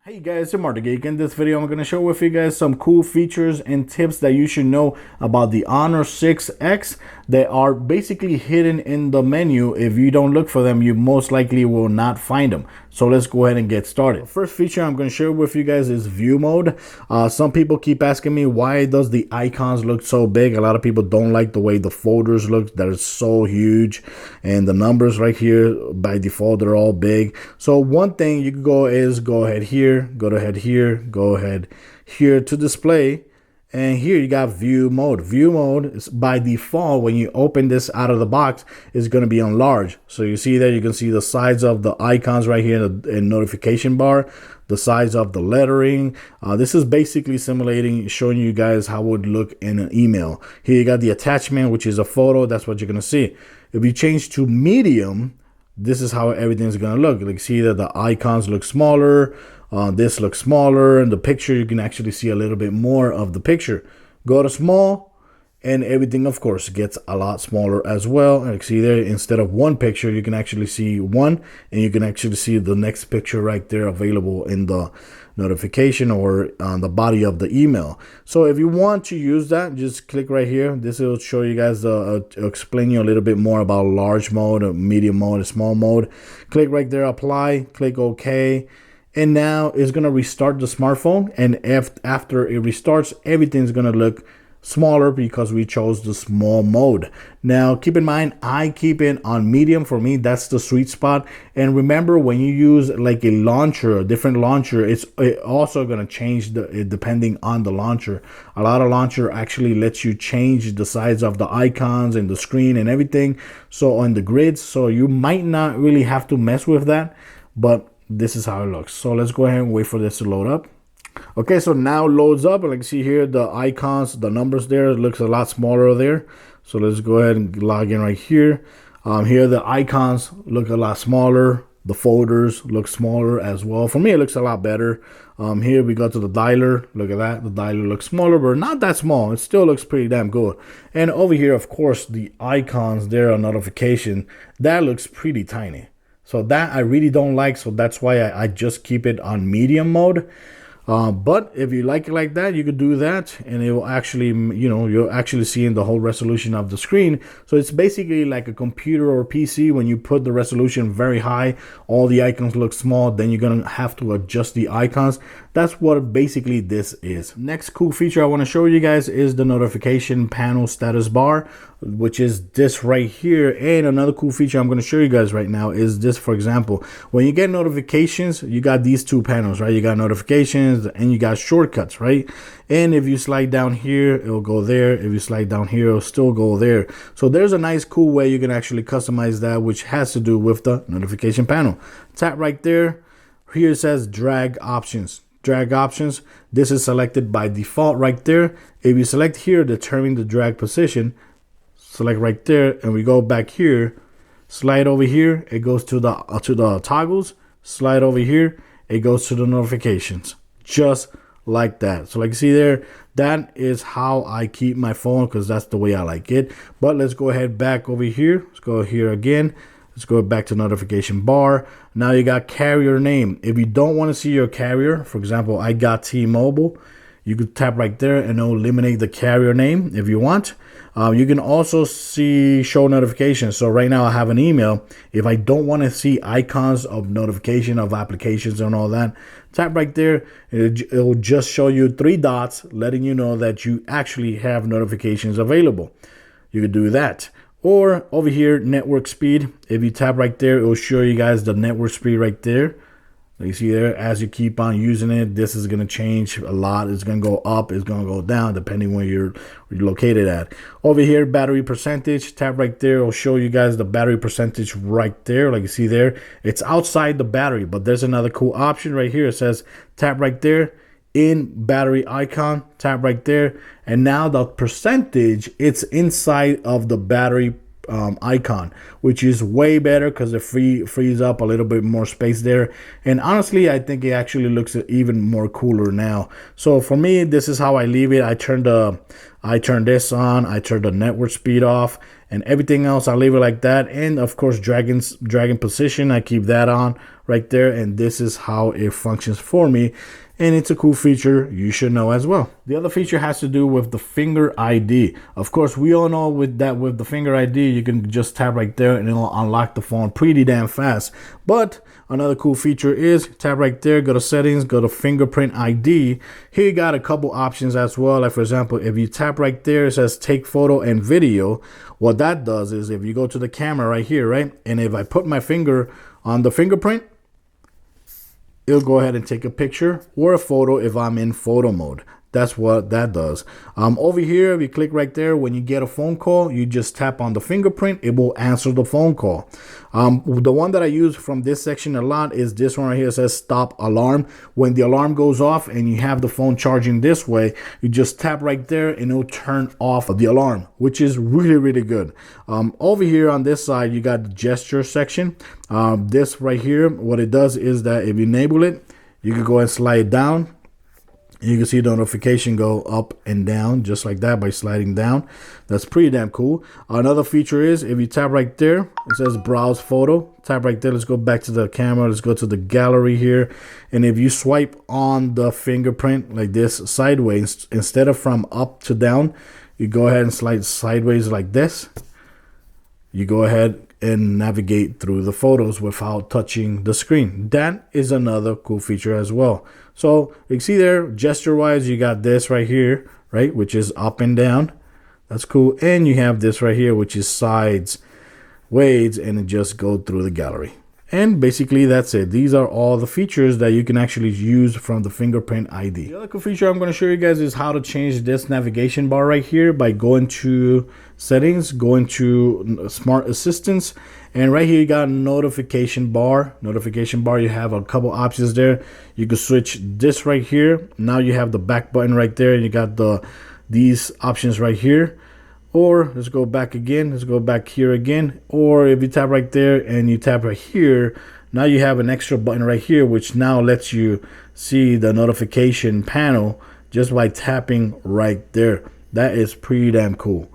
Hey guys, I'm Marty Geek. In this video, I'm going to show with you guys some cool features and tips that you should know about the Honor 6X that are basically hidden in the menu. If you don't look for them, you most likely will not find them. So let's go ahead and get started. The first feature I'm going to share with you guys is view mode. Some people keep asking me, why does the icons look so big? A lot of people don't like the way the folders look. They're so huge, and the numbers right here by default they're all big. So one thing you can go ahead here, go ahead here to display, and here you got view mode. View mode is by default, when you open this out of the box, is going to be on large. So you see there, you can see the size of the icons right here in notification bar, the size of the lettering. This is basically simulating, showing you guys how it would look in an email. Here you got the attachment, which is a photo. That's what you're going to see. If you change to medium, this is how everything's going to look. Like, see that the icons look smaller. This looks smaller, and the picture, you can actually see a little bit more of the picture. Go to small, and everything of course gets a lot smaller as well. Like, see there, instead of one picture, you can actually see one, and you can actually see the next picture right there available in the notification or on the body of the email. So if you want to use that, just click right here. This will show you guys explain you a little bit more about large mode, medium mode, small mode. Click right there, apply, click OK. And now it's going to restart the smartphone. And after it restarts, everything's going to look smaller because we chose the small mode. Now, keep in mind, I keep it on medium. For me, that's the sweet spot. And remember, when you use like a launcher, a different launcher, it's also going to change depending on the launcher. A lot of launcher actually lets you change the size of the icons and the screen and everything. So on the grids, so you might not really have to mess with that, but this is how it looks. So let's go ahead and wait for this to load up. Okay, so now loads up, and like see here, the icons, the numbers there, it looks a lot smaller there. So let's go ahead and log in right here. Here the icons look a lot smaller. The folders look smaller as well. For me, it looks a lot better. Here we go to the dialer. Look at that. The dialer looks smaller, but not that small. It still looks pretty damn good. And over here, of course, the icons there on notification, that looks pretty tiny. So that I really don't like, so that's why I just keep it on medium mode. But if you like it like that, you could do that, and it will actually, you're actually seeing the whole resolution of the screen. So it's basically like a computer or PC. When you put the resolution very high, all the icons look small, then you're gonna have to adjust the icons. That's what basically this is. Next cool feature I want to show you guys is the notification panel status bar, which is this right here. And another cool feature I'm going to show you guys right now is this. For example, when you get notifications, you got these two panels, right? You got notifications and you got shortcuts, right? And if you slide down here, it'll go there. If you slide down here, it'll still go there. So there's a nice cool way you can actually customize that, which has to do with the notification panel. Tap right there. Here it says drag options. Drag options. This is selected by default right there. If you select here, determine the drag position, select right there, and we go back here, slide over here, it goes to the toggles, slide over here, it goes to the notifications, just like that. So like you see there, that is how I keep my phone, because that's the way I like it. But let's go ahead back over here. Let's go here again. Let's go back to notification bar. Now you got carrier name. If you don't want to see your carrier, for example, I got T-Mobile, you could tap right there and it'll eliminate the carrier name if you want. You can also see show notifications. So right now I have an email. If I don't want to see icons of notification of applications and all that, tap right there. It'll just show you 3 dots letting you know that you actually have notifications available. You could do that. Or over here, network speed. If you tap right there, it will show you guys the network speed right there. You see there, as you keep on using it, this is going to change a lot. It's going to go up, it's going to go down, depending where you're located at. Over here, battery percentage, tap right there. It'll show you guys the battery percentage right there. Like you see there, it's outside the battery, but there's another cool option right here. It says tap right there, in battery icon, tap right there. And now the percentage, it's inside of the battery icon, which is way better because it frees up a little bit more space there. And honestly, I think it actually looks even more cooler now. So for me, this is how I leave it. I turn this on, I turn the network speed off, and everything else I leave it like that. And of course, dragging position, I keep that on right there, and this is how it functions for me. And it's a cool feature you should know as well. The other feature has to do with the Finger ID. Of course, we all know with the Finger ID, you can just tap right there and it'll unlock the phone pretty damn fast. But another cool feature is tap right there, go to settings, go to Fingerprint ID. Here you got a couple options as well. Like for example, if you tap right there, it says take photo and video. What that does is if you go to the camera right here, right? And if I put my finger on the fingerprint, it'll go ahead and take a picture or a photo if I'm in photo mode. That's what that does. Over here, if you click right there, when you get a phone call, you just tap on the fingerprint, it will answer the phone call. The one that I use from this section a lot is this one right here. It says stop alarm. When the alarm goes off and you have the phone charging this way, you just tap right there and it'll turn off the alarm, which is really, really good. Over here on this side, you got the gesture section. This right here, what it does is that if you enable it, you can go and slide it down. You can see the notification go up and down just like that by sliding down. That's pretty damn cool. Another feature is if you tap right there, it says browse photo. Tap right there. Let's go back to the camera. Let's go to the gallery here. And if you swipe on the fingerprint like this sideways, instead of from up to down, you go ahead and slide sideways like this. You go ahead and navigate through the photos without touching the screen. That is another cool feature as well. So you can see there, gesture wise, you got this right here, right, which is up and down. That's cool. And you have this right here, which is sides ways, and it just go through the gallery. And basically that's it. These are all the features that you can actually use from the Fingerprint ID. The other cool feature I'm going to show you guys is how to change this navigation bar right here by going to settings, going to smart assistants, and right here you got notification bar. Notification bar, you have a couple options there. You can switch this right here. Now you have the back button right there, and you got these options right here. Or let's go back again. Let's go back here again. Or if you tap right there and you tap right here, now you have an extra button right here, which now lets you see the notification panel just by tapping right there. That is pretty damn cool.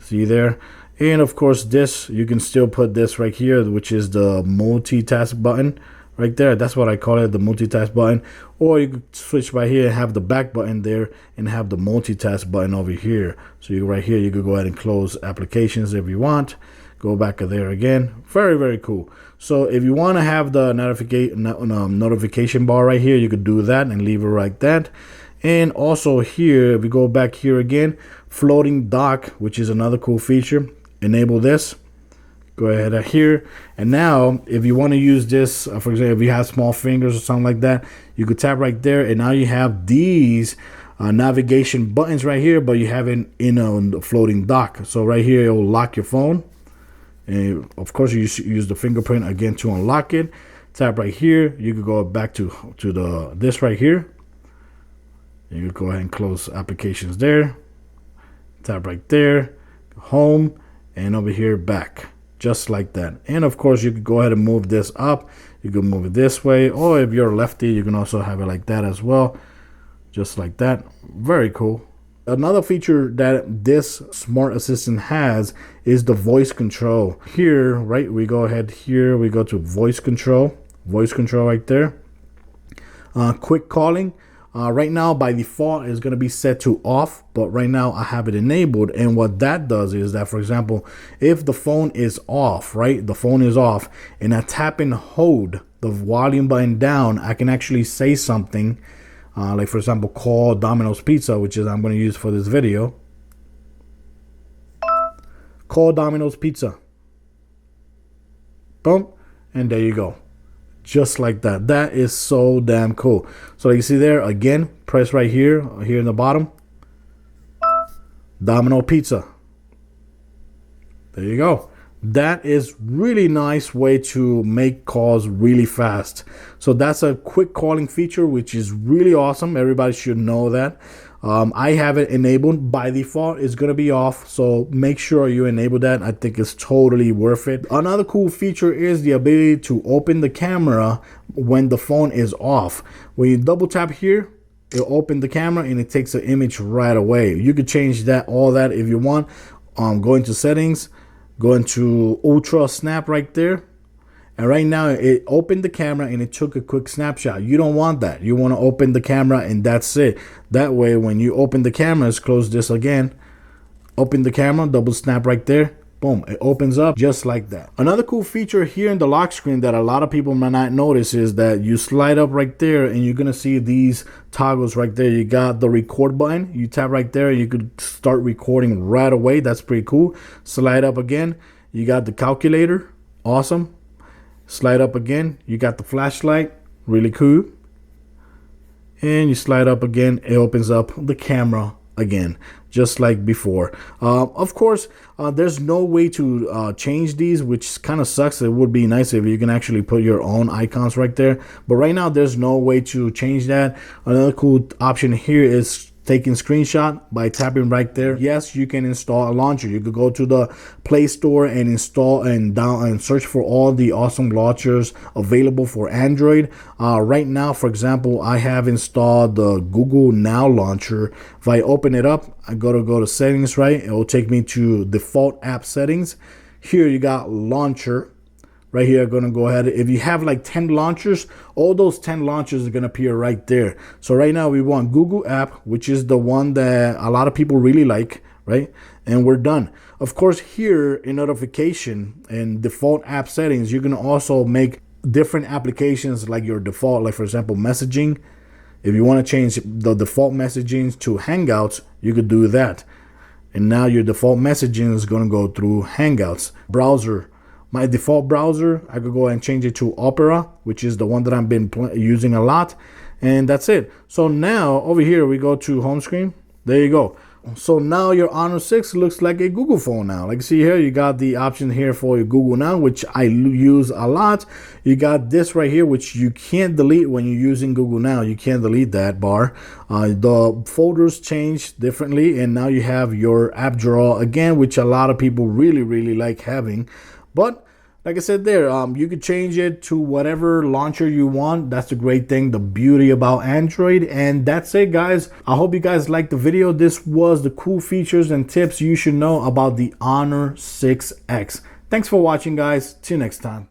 See there? And of course this, you can still put this right here, which is the multitask button right there. That's what I call it, the multitask button. Or you could switch right here and have the back button there and have the multitask button over here. So you right here, you could go ahead and close applications if you want. Go back there again. Very, very cool. So if you want to have the notification bar right here, you could do that and leave it like that. And also here, if we go back here again, floating dock, which is another cool feature. Enable this. Go ahead here, and now if you want to use this, for example, if you have small fingers or something like that, you could tap right there, and now you have these navigation buttons right here, but you have it in a floating dock. So right here, it will lock your phone, and of course you use the fingerprint again to unlock it. Tap right here, you could go back to this right here. You could go ahead and close applications there. Tap right there, home, and over here back. Just like that. And of course you could go ahead and move this up. You can move it this way, or if you're a lefty, you can also have it like that as well, just like that. Very cool. Another feature that this smart assistant has is the voice control. Here, right, we go ahead here, we go to voice control right there. Quick calling. Right now by default is going to be set to off, but right now I have it enabled. And what that does is that, for example, if the phone is off, right, the phone is off, and I tap and hold the volume button down, I can actually say something like, for example, call Domino's Pizza, which is I'm going to use for this video. Call Domino's Pizza. Boom, and there you go. Just like that. That is so damn cool. So you see there, again, press right here in the bottom. Domino Pizza. There you go. That is really nice way to make calls really fast. So that's a quick calling feature, which is really awesome. Everybody should know that. I have it enabled. By default, it's going to be off, so make sure you enable that. I think it's totally worth it. Another cool feature is the ability to open the camera when the phone is off. When you double tap here, it'll open the camera and it takes an image right away. You could change that, all that if you want. Go into settings, go into ultra snap right there, And right now it opened the camera and it took a quick snapshot. You don't want that. You want to open the camera and that's it. That way when you open the camera, let's close this again. Open the camera, double snap right there. Boom, it opens up just like that. Another cool feature here in the lock screen that a lot of people might not notice is that you slide up right there and you're gonna see these toggles right there. You got the record button. You tap right there and you could start recording right away. That's pretty cool. Slide up again. You got the calculator. Awesome. Slide up again. You got the flashlight. Really cool. And you slide up again. It opens up the camera again, just like before. Of course, there's no way to change these, which kind of sucks. It would be nice if you can actually put your own icons right there, but right now there's no way to change that. Another cool option here is taking screenshot by tapping right there. Yes, you can install a launcher. You could go to the Play Store and install and search for all the awesome launchers available for Android. Right now, for example, I have installed the Google Now launcher. If I open it up, I go to settings, right? It will take me to default app settings. Here you got launcher. Right here, I'm gonna go ahead. If you have like 10 launchers, all those 10 launchers are gonna appear right there. So right now we want Google app, which is the one that a lot of people really like, right? And we're done. Of course, here in notification and default app settings, you can also make different applications like your default, like for example, messaging. If you want to change the default messaging to Hangouts, you could do that. And now your default messaging is gonna go through Hangouts. Browser. My default browser, I could go and change it to Opera, which is the one that I've been using a lot. And that's it. So now over here, we go to home screen. There you go. So now your Honor 6 looks like a Google phone now. Like see here, you got the option here for your Google Now, which I use a lot. You got this right here, which you can't delete when you're using Google Now. You can't delete that bar. The folders change differently. And now you have your app drawer again, which a lot of people really, really like having. But like I said there, you could change it to whatever launcher you want. That's the great thing, the beauty about Android. And that's it, guys. I hope you guys liked the video. This was the cool features and tips you should know about the Honor 6X. Thanks for watching, guys. See you next time.